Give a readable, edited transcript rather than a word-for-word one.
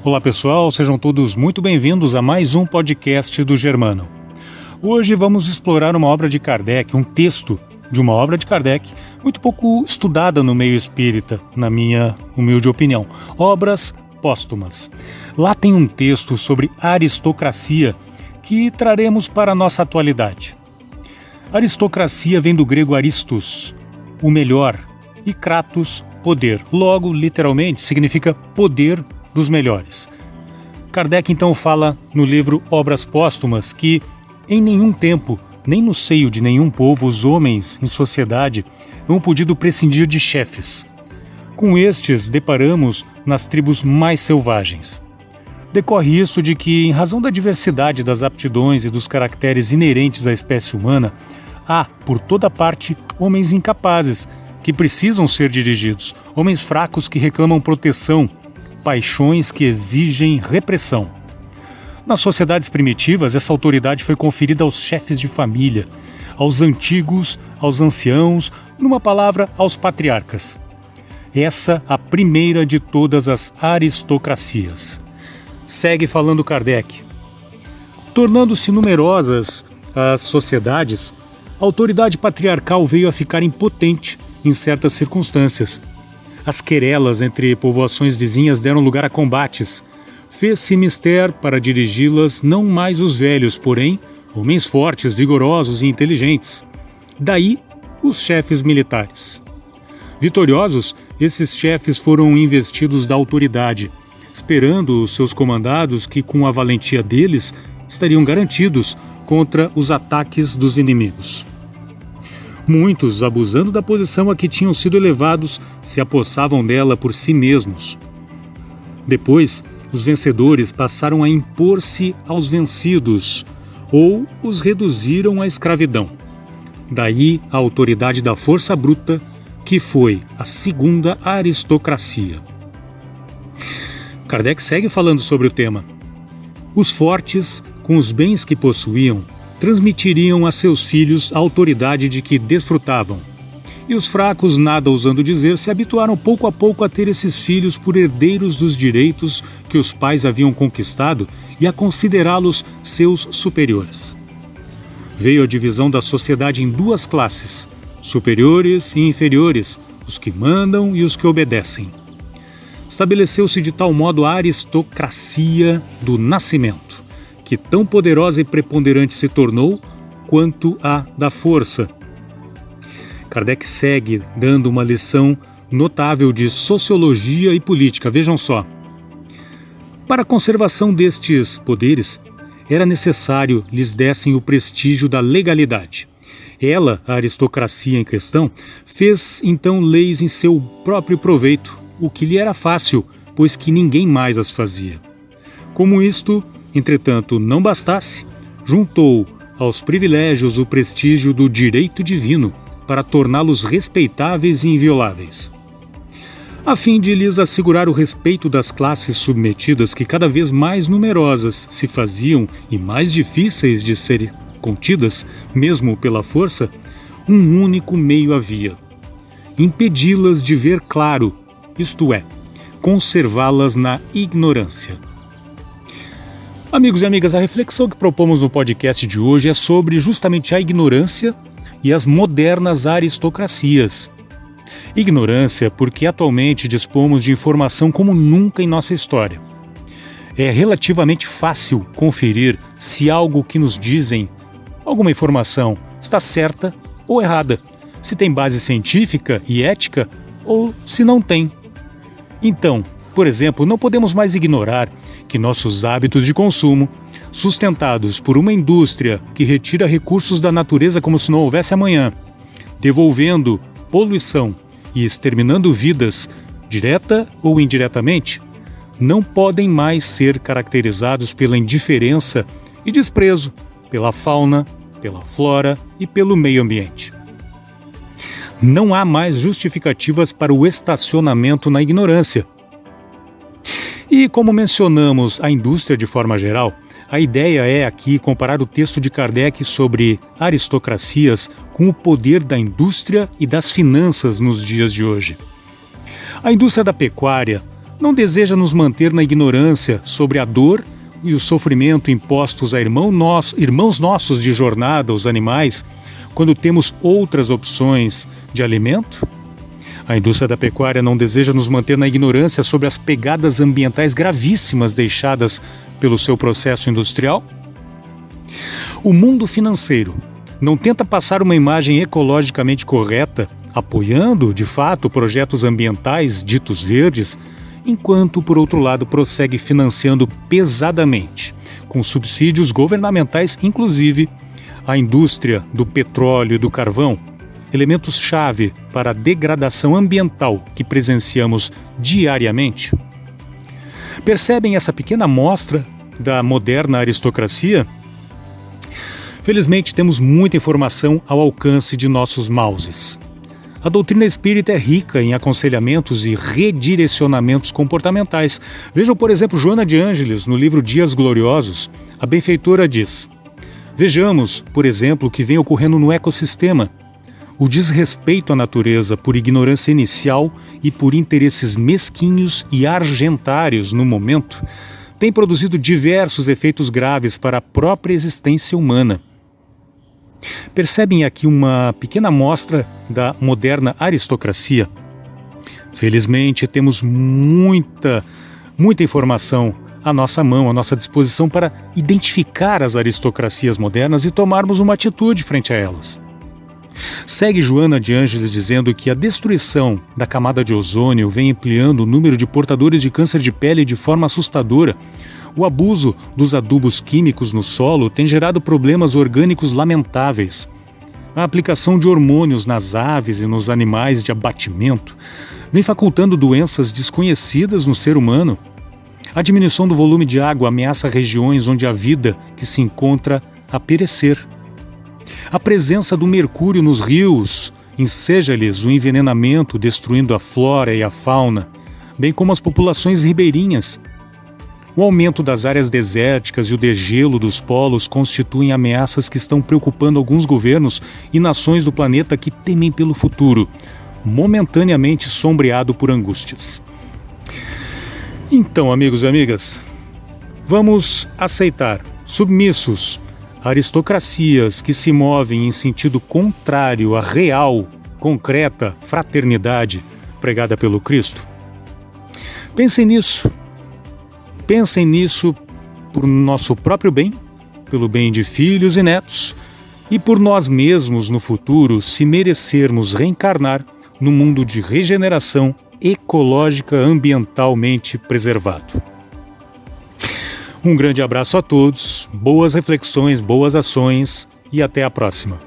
Olá pessoal, sejam todos muito bem-vindos a mais um podcast do Germano. Hoje vamos explorar uma obra de Kardec, um texto de uma obra de Kardec, muito pouco estudada no meio espírita, na minha humilde opinião. Obras póstumas. Lá tem um texto sobre aristocracia que traremos para a nossa atualidade. Aristocracia vem do grego aristos, o melhor, e kratos, poder. Logo, literalmente, significa poder dos melhores. Kardec então fala no livro Obras Póstumas que em nenhum tempo, nem no seio de nenhum povo, os homens em sociedade hão podido prescindir de chefes. Com estes deparamos nas tribos mais selvagens. Decorre isso de que, em razão da diversidade das aptidões e dos caracteres inerentes à espécie humana, há, por toda parte, homens incapazes que precisam ser dirigidos, homens fracos que reclamam proteção, paixões que exigem repressão. Nas sociedades primitivas, essa autoridade foi conferida aos chefes de família, aos antigos, aos anciãos, numa palavra, aos patriarcas. Essa a primeira de todas as aristocracias. Segue falando Kardec. Tornando-se numerosas as sociedades, a autoridade patriarcal veio a ficar impotente em certas circunstâncias. As querelas entre povoações vizinhas deram lugar a combates. Fez-se mister para dirigi-las não mais os velhos, porém, homens fortes, vigorosos e inteligentes. Daí, os chefes militares. Vitoriosos, esses chefes foram investidos da autoridade, esperando os seus comandados que, com a valentia deles, estariam garantidos contra os ataques dos inimigos. Muitos, abusando da posição a que tinham sido elevados, se apossavam dela por si mesmos. Depois, os vencedores passaram a impor-se aos vencidos, ou os reduziram à escravidão. Daí a autoridade da força bruta, que foi a segunda aristocracia. Kardec segue falando sobre o tema. Os fortes, com os bens que possuíam, transmitiriam a seus filhos a autoridade de que desfrutavam. E os fracos, nada ousando dizer, se habituaram pouco a pouco a ter esses filhos por herdeiros dos direitos que os pais haviam conquistado e a considerá-los seus superiores. Veio a divisão da sociedade em duas classes, superiores e inferiores, os que mandam e os que obedecem. Estabeleceu-se de tal modo a aristocracia do nascimento, que tão poderosa e preponderante se tornou quanto a da força. Kardec segue dando uma lição notável de sociologia e política. Vejam só. Para a conservação destes poderes, era necessário lhes dessem o prestígio da legalidade. Ela, a aristocracia em questão, fez então leis em seu próprio proveito, o que lhe era fácil, pois que ninguém mais as fazia. Como isto, entretanto, não bastasse, juntou aos privilégios o prestígio do direito divino para torná-los respeitáveis e invioláveis. A fim de lhes assegurar o respeito das classes submetidas que cada vez mais numerosas se faziam e mais difíceis de serem contidas, mesmo pela força, um único meio havia: impedi-las de ver claro, isto é, conservá-las na ignorância. Amigos e amigas, a reflexão que propomos no podcast de hoje é sobre justamente a ignorância e as modernas aristocracias. Ignorância porque atualmente dispomos de informação como nunca em nossa história. É relativamente fácil conferir se algo que nos dizem, alguma informação, está certa ou errada, se tem base científica e ética ou se não tem. Então, por exemplo, não podemos mais ignorar que nossos hábitos de consumo, sustentados por uma indústria que retira recursos da natureza como se não houvesse amanhã, devolvendo poluição e exterminando vidas, direta ou indiretamente, não podem mais ser caracterizados pela indiferença e desprezo pela fauna, pela flora e pelo meio ambiente. Não há mais justificativas para o estacionamento na ignorância. E como mencionamos a indústria de forma geral, a ideia é aqui comparar o texto de Kardec sobre aristocracias com o poder da indústria e das finanças nos dias de hoje. A indústria da pecuária não deseja nos manter na ignorância sobre a dor e o sofrimento impostos a irmãos nossos de jornada, os animais, quando temos outras opções de alimento? A indústria da pecuária não deseja nos manter na ignorância sobre as pegadas ambientais gravíssimas deixadas pelo seu processo industrial? O mundo financeiro não tenta passar uma imagem ecologicamente correta, apoiando, de fato, projetos ambientais ditos verdes, enquanto, por outro lado, prossegue financiando pesadamente, com subsídios governamentais, inclusive, a indústria do petróleo e do carvão, elementos-chave para a degradação ambiental que presenciamos diariamente? Percebem essa pequena amostra da moderna aristocracia? Felizmente, temos muita informação ao alcance de nossos mouses. A doutrina espírita é rica em aconselhamentos e redirecionamentos comportamentais. Vejam, por exemplo, Joana de Ângeles, no livro Dias Gloriosos. A benfeitora diz: vejamos, por exemplo, o que vem ocorrendo no ecossistema. O desrespeito à natureza por ignorância inicial e por interesses mesquinhos e argentários no momento tem produzido diversos efeitos graves para a própria existência humana. Percebem aqui uma pequena amostra da moderna aristocracia? Felizmente, temos muita informação à nossa mão, à nossa disposição para identificar as aristocracias modernas e tomarmos uma atitude frente a elas. Segue Joana de Ângeles dizendo que a destruição da camada de ozônio vem ampliando o número de portadores de câncer de pele de forma assustadora. O abuso dos adubos químicos no solo tem gerado problemas orgânicos lamentáveis. A aplicação de hormônios nas aves e nos animais de abatimento vem facultando doenças desconhecidas no ser humano. A diminuição do volume de água ameaça regiões onde a vida que se encontra a perecer. A presença do mercúrio nos rios enseja-lhes o envenenamento, destruindo a flora e a fauna, bem como as populações ribeirinhas. O aumento das áreas desérticas e o degelo dos polos constituem ameaças que estão preocupando alguns governos e nações do planeta que temem pelo futuro, momentaneamente sombreado por angústias. Então, amigos e amigas, vamos aceitar, submissos, aristocracias que se movem em sentido contrário à real, concreta fraternidade pregada pelo Cristo? Pensem nisso por nosso próprio bem, pelo bem de filhos e netos, e por nós mesmos no futuro, se merecermos reencarnar no mundo de regeneração ecológica ambientalmente preservado. Um grande abraço a todos, boas reflexões, boas ações e até a próxima.